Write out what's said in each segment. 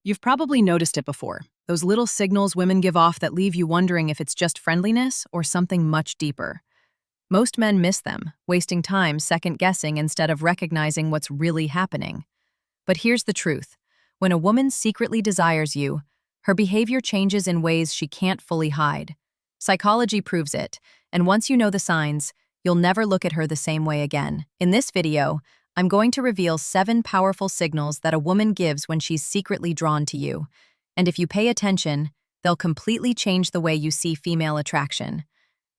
You've probably noticed it before. Those little signals women give off that leave you wondering if it's just friendliness or something much deeper. Most men miss them, wasting time second-guessing instead of recognizing what's really happening. But here's the truth. When a woman secretly desires you, her behavior changes in ways she can't fully hide. Psychology proves it, and once you know the signs, you'll never look at her the same way again. In this video, I'm going to reveal 7 powerful signals that a woman gives when she's secretly drawn to you. And if you pay attention, they'll completely change the way you see female attraction.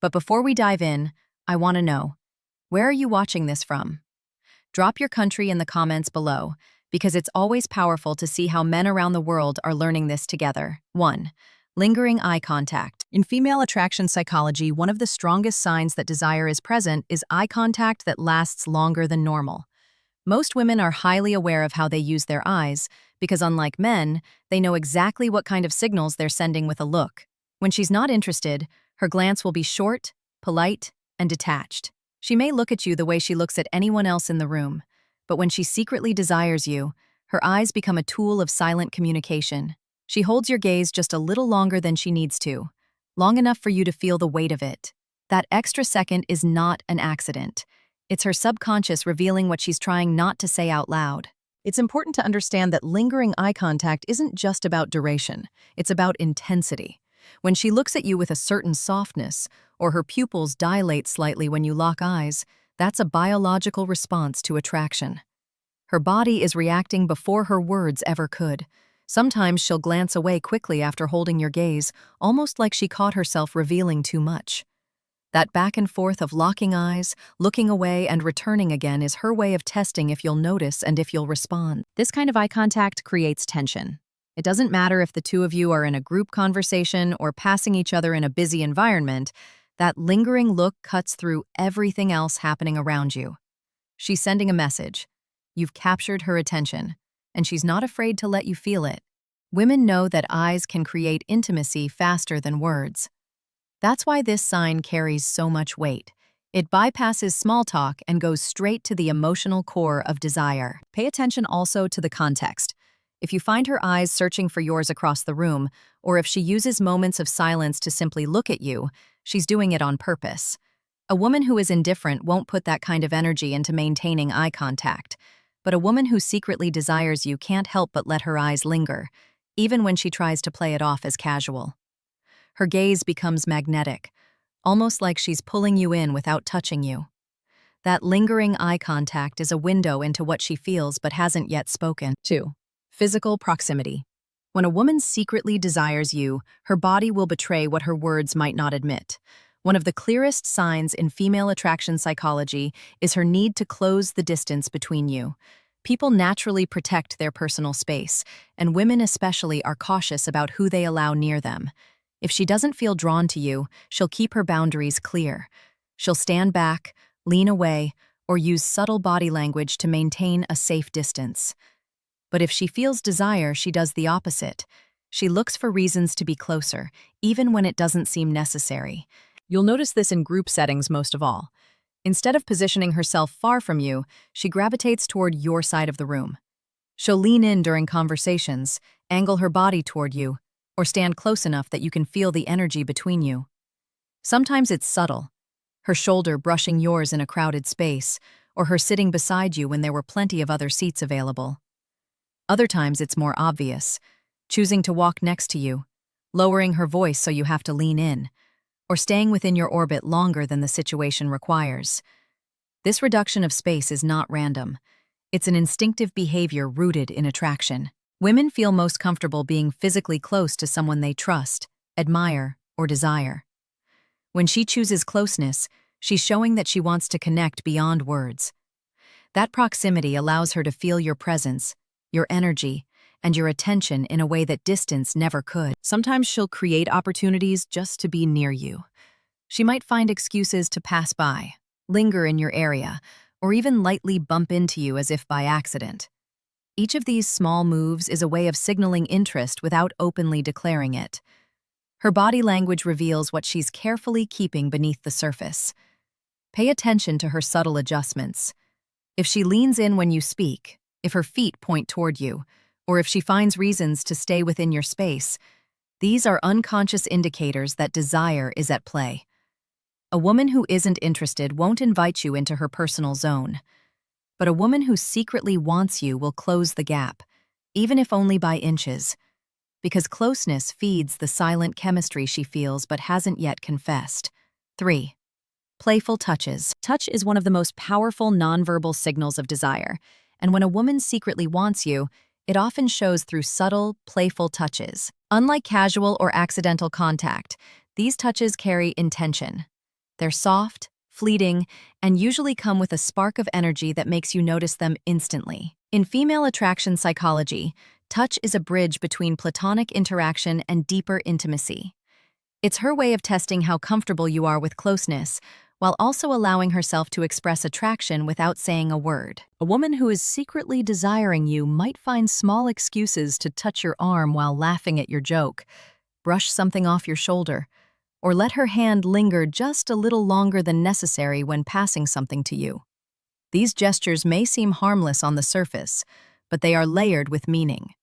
But before we dive in, I want to know, where are you watching this from? Drop your country in the comments below, because it's always powerful to see how men around the world are learning this together. 1. Lingering eye contact. In female attraction psychology, one of the strongest signs that desire is present is eye contact that lasts longer than normal. Most women are highly aware of how they use their eyes, because unlike men, they know exactly what kind of signals they're sending with a look. When she's not interested, her glance will be short, polite, and detached. She may look at you the way she looks at anyone else in the room, but when she secretly desires you, her eyes become a tool of silent communication. She holds your gaze just a little longer than she needs to, long enough for you to feel the weight of it. That extra second is not an accident. It's her subconscious revealing what she's trying not to say out loud. It's important to understand that lingering eye contact isn't just about duration, it's about intensity. When she looks at you with a certain softness, or her pupils dilate slightly when you lock eyes, that's a biological response to attraction. Her body is reacting before her words ever could. Sometimes she'll glance away quickly after holding your gaze, almost like she caught herself revealing too much. That back and forth of locking eyes, looking away, and returning again is her way of testing if you'll notice and if you'll respond. This kind of eye contact creates tension. It doesn't matter if the two of you are in a group conversation or passing each other in a busy environment, that lingering look cuts through everything else happening around you. She's sending a message. You've captured her attention, and she's not afraid to let you feel it. Women know that eyes can create intimacy faster than words. That's why this sign carries so much weight. It bypasses small talk and goes straight to the emotional core of desire. Pay attention also to the context. If you find her eyes searching for yours across the room, or if she uses moments of silence to simply look at you, she's doing it on purpose. A woman who is indifferent won't put that kind of energy into maintaining eye contact. But a woman who secretly desires you can't help but let her eyes linger, even when she tries to play it off as casual. Her gaze becomes magnetic, almost like she's pulling you in without touching you. That lingering eye contact is a window into what she feels but hasn't yet spoken. 2. Physical proximity. When a woman secretly desires you, her body will betray what her words might not admit. One of the clearest signs in female attraction psychology is her need to close the distance between you. People naturally protect their personal space, and women especially are cautious about who they allow near them. If she doesn't feel drawn to you, she'll keep her boundaries clear. She'll stand back, lean away, or use subtle body language to maintain a safe distance. But if she feels desire, she does the opposite. She looks for reasons to be closer, even when it doesn't seem necessary. You'll notice this in group settings most of all. Instead of positioning herself far from you, she gravitates toward your side of the room. She'll lean in during conversations, angle her body toward you, or stand close enough that you can feel the energy between you. Sometimes it's subtle, her shoulder brushing yours in a crowded space, or her sitting beside you when there were plenty of other seats available. Other times it's more obvious, choosing to walk next to you, lowering her voice so you have to lean in, or staying within your orbit longer than the situation requires. This reduction of space is not random. It's an instinctive behavior rooted in attraction. Women feel most comfortable being physically close to someone they trust, admire, or desire. When she chooses closeness, she's showing that she wants to connect beyond words. That proximity allows her to feel your presence, your energy, and your attention in a way that distance never could. Sometimes she'll create opportunities just to be near you. She might find excuses to pass by, linger in your area, or even lightly bump into you as if by accident. Each of these small moves is a way of signaling interest without openly declaring it. Her body language reveals what she's carefully keeping beneath the surface. Pay attention to her subtle adjustments. If she leans in when you speak, if her feet point toward you, or if she finds reasons to stay within your space. These are unconscious indicators that desire is at play. A woman who isn't interested won't invite you into her personal zone. But a woman who secretly wants you will close the gap, even if only by inches, because closeness feeds the silent chemistry she feels but hasn't yet confessed. 3. Playful touches. Touch is one of the most powerful nonverbal signals of desire, and when a woman secretly wants you, it often shows through subtle, playful touches. Unlike casual or accidental contact, these touches carry intention. They're soft, fleeting, and usually come with a spark of energy that makes you notice them instantly. In female attraction psychology, touch is a bridge between platonic interaction and deeper intimacy. It's her way of testing how comfortable you are with closeness, while also allowing herself to express attraction without saying a word. A woman who is secretly desiring you might find small excuses to touch your arm while laughing at your joke, brush something off your shoulder, or let her hand linger just a little longer than necessary when passing something to you. These gestures may seem harmless on the surface, but they are layered with meaning.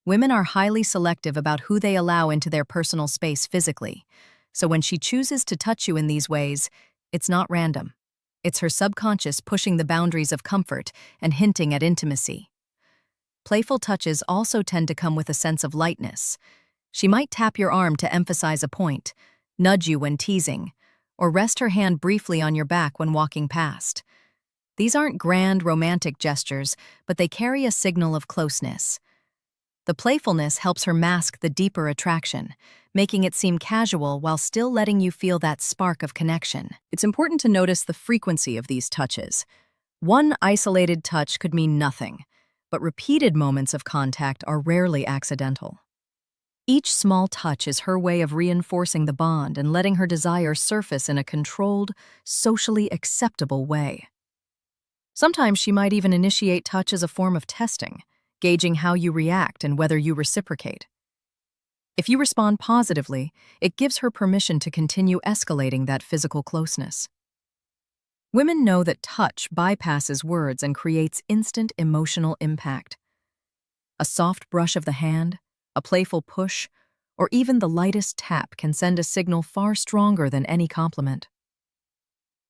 Women are highly selective about who they allow into their personal space physically, so when she chooses to touch you in these ways, it's not random. It's her subconscious pushing the boundaries of comfort and hinting at intimacy. Playful touches also tend to come with a sense of lightness. She might tap your arm to emphasize a point, nudge you when teasing, or rest her hand briefly on your back when walking past. These aren't grand romantic gestures, but they carry a signal of closeness. The playfulness helps her mask the deeper attraction, making it seem casual while still letting you feel that spark of connection. It's important to notice the frequency of these touches. One isolated touch could mean nothing, but repeated moments of contact are rarely accidental. Each small touch is her way of reinforcing the bond and letting her desire surface in a controlled, socially acceptable way. Sometimes she might even initiate touch as a form of testing, gauging how you react and whether you reciprocate. If you respond positively, it gives her permission to continue escalating that physical closeness. Women know that touch bypasses words and creates instant emotional impact. A soft brush of the hand, a playful push, or even the lightest tap can send a signal far stronger than any compliment.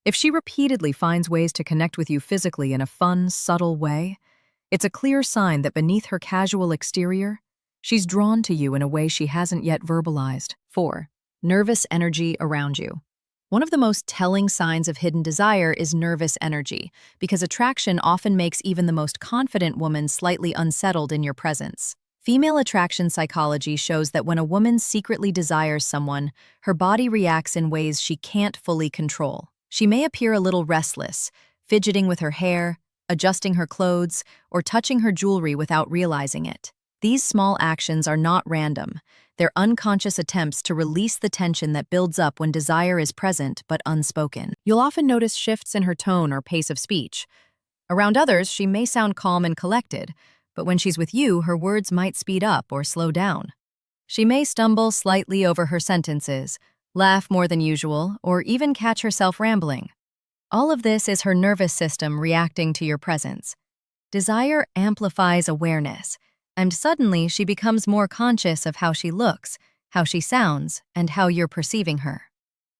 If she repeatedly finds ways to connect with you physically in a fun, subtle way, it's a clear sign that beneath her casual exterior, she's drawn to you in a way she hasn't yet verbalized. 4. Nervous energy around you. One of the most telling signs of hidden desire is nervous energy, because attraction often makes even the most confident woman slightly unsettled in your presence. Female attraction psychology shows that when a woman secretly desires someone, her body reacts in ways she can't fully control. She may appear a little restless, fidgeting with her hair, adjusting her clothes, or touching her jewelry without realizing it. These small actions are not random. They're unconscious attempts to release the tension that builds up when desire is present but unspoken. You'll often notice shifts in her tone or pace of speech. Around others, she may sound calm and collected, but when she's with you, her words might speed up or slow down. She may stumble slightly over her sentences, laugh more than usual, or even catch herself rambling. All of this is her nervous system reacting to your presence. Desire amplifies awareness, and suddenly she becomes more conscious of how she looks, how she sounds, and how you're perceiving her.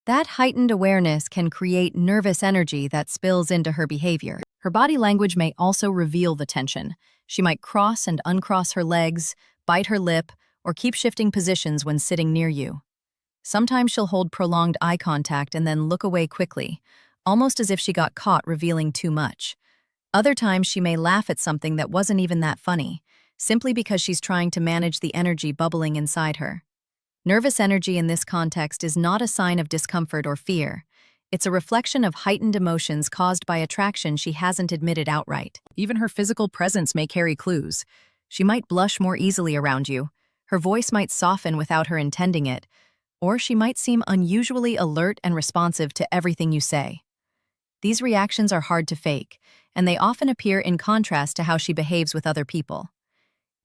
That heightened awareness can create nervous energy that spills into her behavior. Her body language may also reveal the tension. She might cross and uncross her legs, bite her lip, or keep shifting positions when sitting near you. Sometimes she'll hold prolonged eye contact and then look away quickly, almost as if she got caught revealing too much. Other times she may laugh at something that wasn't even that funny, simply because she's trying to manage the energy bubbling inside her. Nervous energy in this context is not a sign of discomfort or fear. It's a reflection of heightened emotions caused by attraction she hasn't admitted outright. Even her physical presence may carry clues. She might blush more easily around you, her voice might soften without her intending it, or she might seem unusually alert and responsive to everything you say. These reactions are hard to fake, and they often appear in contrast to how she behaves with other people.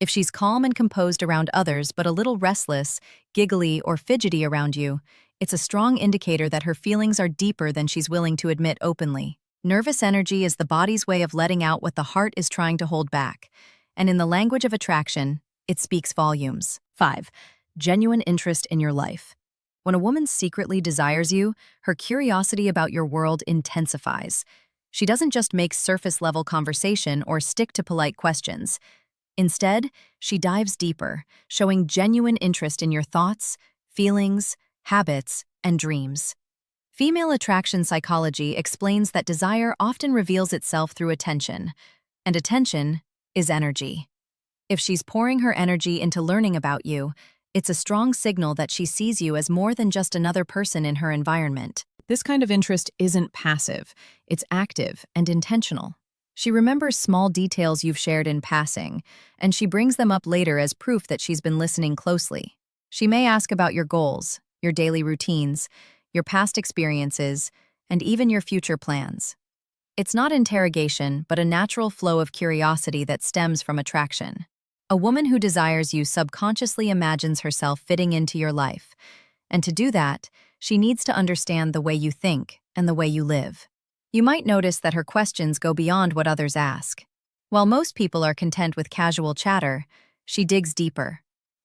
If she's calm and composed around others but a little restless, giggly, or fidgety around you, it's a strong indicator that her feelings are deeper than she's willing to admit openly. Nervous energy is the body's way of letting out what the heart is trying to hold back, And in the language of attraction, it speaks volumes. 5. Genuine interest in your life. When a woman secretly desires you, her curiosity about your world intensifies. She doesn't just make surface-level conversation or stick to polite questions. Instead, she dives deeper, showing genuine interest in your thoughts, feelings, habits, and dreams. Female attraction psychology explains that desire often reveals itself through attention, and attention is energy. If she's pouring her energy into learning about you, it's a strong signal that she sees you as more than just another person in her environment. This kind of interest isn't passive, it's active and intentional. She remembers small details you've shared in passing, and she brings them up later as proof that she's been listening closely. She may ask about your goals, your daily routines, your past experiences, and even your future plans. It's not interrogation, but a natural flow of curiosity that stems from attraction. A woman who desires you subconsciously imagines herself fitting into your life, and to do that, she needs to understand the way you think and the way you live. You might notice that her questions go beyond what others ask. While most people are content with casual chatter, she digs deeper,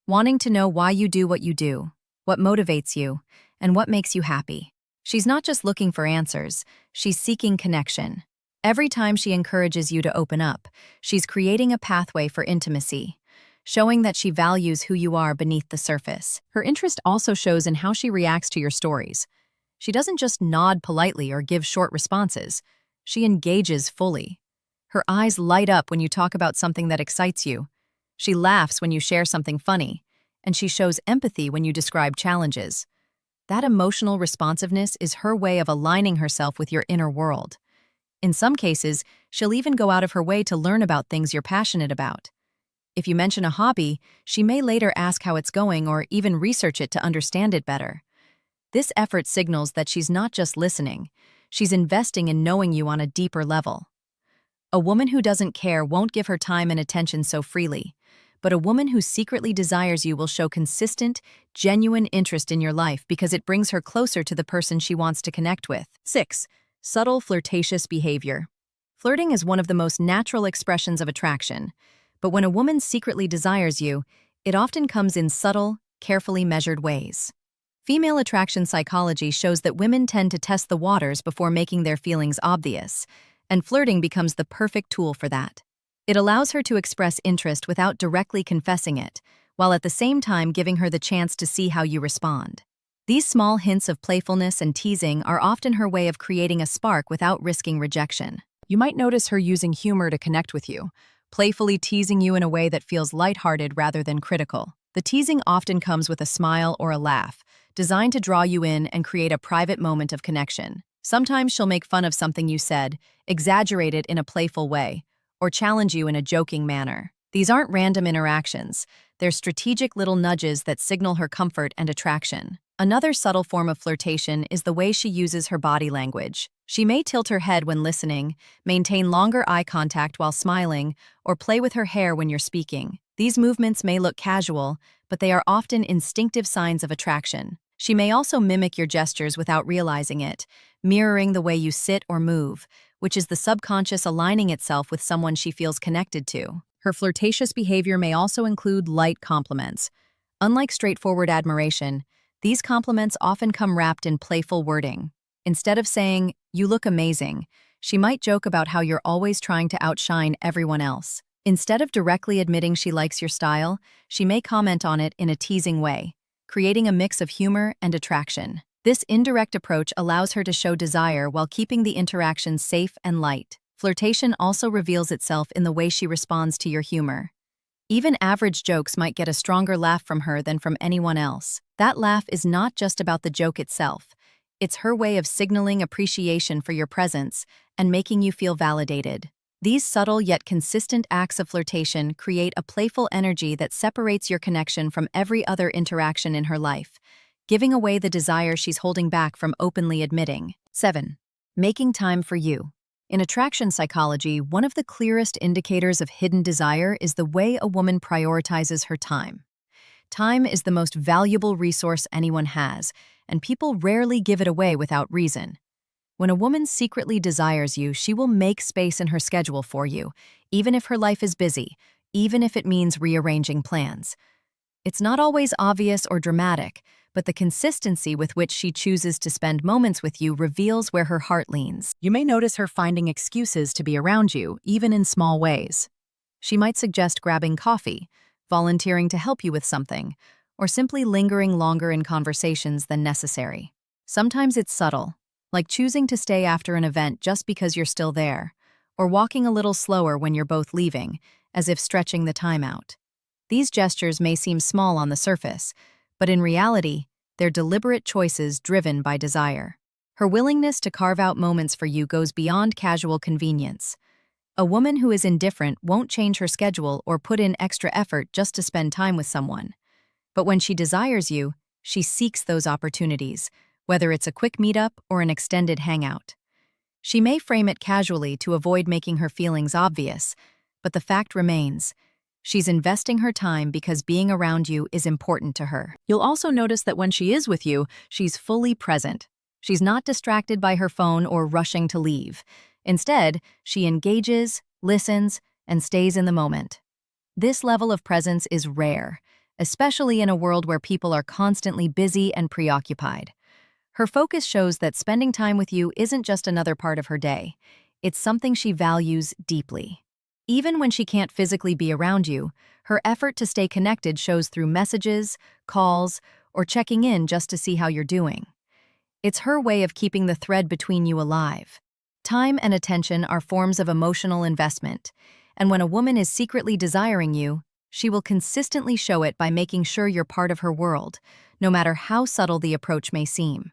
wanting to know why you do, what motivates you, and what makes you happy. She's not just looking for answers, she's seeking connection. Every time she encourages you to open up, she's creating a pathway for intimacy, showing that she values who you are beneath the surface. Her interest also shows in how she reacts to your stories. She doesn't just nod politely or give short responses. She engages fully. Her eyes light up when you talk about something that excites you. She laughs when you share something funny, and she shows empathy when you describe challenges. That emotional responsiveness is her way of aligning herself with your inner world. In some cases, she'll even go out of her way to learn about things you're passionate about. If you mention a hobby, she may later ask how it's going or even research it to understand it better. This effort signals that she's not just listening, she's investing in knowing you on a deeper level. A woman who doesn't care won't give her time and attention so freely, but a woman who secretly desires you will show consistent, genuine interest in your life because it brings her closer to the person she wants to connect with. 6. Subtle flirtatious behavior. Flirting is one of the most natural expressions of attraction, but when a woman secretly desires you, it often comes in subtle, carefully measured ways. Female attraction psychology shows that women tend to test the waters before making their feelings obvious, and flirting becomes the perfect tool for that. It allows her to express interest without directly confessing it, while at the same time giving her the chance to see how you respond. These small hints of playfulness and teasing are often her way of creating a spark without risking rejection. You might notice her using humor to connect with you, playfully teasing you in a way that feels lighthearted rather than critical. The teasing often comes with a smile or a laugh, designed to draw you in and create a private moment of connection. Sometimes she'll make fun of something you said, exaggerate it in a playful way, or challenge you in a joking manner. These aren't random interactions. They're strategic little nudges that signal her comfort and attraction. Another subtle form of flirtation is the way she uses her body language. She may tilt her head when listening, maintain longer eye contact while smiling, or play with her hair when you're speaking. These movements may look casual, but they are often instinctive signs of attraction. She may also mimic your gestures without realizing it, mirroring the way you sit or move, which is the subconscious aligning itself with someone she feels connected to. Her flirtatious behavior may also include light compliments. Unlike straightforward admiration, these compliments often come wrapped in playful wording. Instead of saying, "You look amazing," she might joke about how you're always trying to outshine everyone else. Instead of directly admitting she likes your style, she may comment on it in a teasing way, creating a mix of humor and attraction. This indirect approach allows her to show desire while keeping the interaction safe and light. Flirtation also reveals itself in the way she responds to your humor. Even average jokes might get a stronger laugh from her than from anyone else. That laugh is not just about the joke itself. It's her way of signaling appreciation for your presence and making you feel validated. These subtle yet consistent acts of flirtation create a playful energy that separates your connection from every other interaction in her life, giving away the desire she's holding back from openly admitting. 7. Making time for you. In attraction psychology, one of the clearest indicators of hidden desire is the way a woman prioritizes her time. Time is the most valuable resource anyone has, and people rarely give it away without reason. When a woman secretly desires you, she will make space in her schedule for you, even if her life is busy, even if it means rearranging plans. It's not always obvious or dramatic, but the consistency with which she chooses to spend moments with you reveals where her heart leans. You may notice her finding excuses to be around you, even in small ways. She might suggest grabbing coffee, volunteering to help you with something, or simply lingering longer in conversations than necessary. Sometimes it's subtle, like choosing to stay after an event just because you're still there, or walking a little slower when you're both leaving, as if stretching the time out. These gestures may seem small on the surface, but in reality, they're deliberate choices driven by desire. Her willingness to carve out moments for you goes beyond casual convenience. A woman who is indifferent won't change her schedule or put in extra effort just to spend time with someone. But when she desires you, she seeks those opportunities, whether it's a quick meetup or an extended hangout. She may frame it casually to avoid making her feelings obvious, but the fact remains, she's investing her time because being around you is important to her. You'll also notice that when she is with you, she's fully present. She's not distracted by her phone or rushing to leave. Instead, she engages, listens, and stays in the moment. This level of presence is rare, especially in a world where people are constantly busy and preoccupied. Her focus shows that spending time with you isn't just another part of her day. It's something she values deeply. Even when she can't physically be around you, her effort to stay connected shows through messages, calls, or checking in just to see how you're doing. It's her way of keeping the thread between you alive. Time and attention are forms of emotional investment, and when a woman is secretly desiring you, she will consistently show it by making sure you're part of her world, no matter how subtle the approach may seem.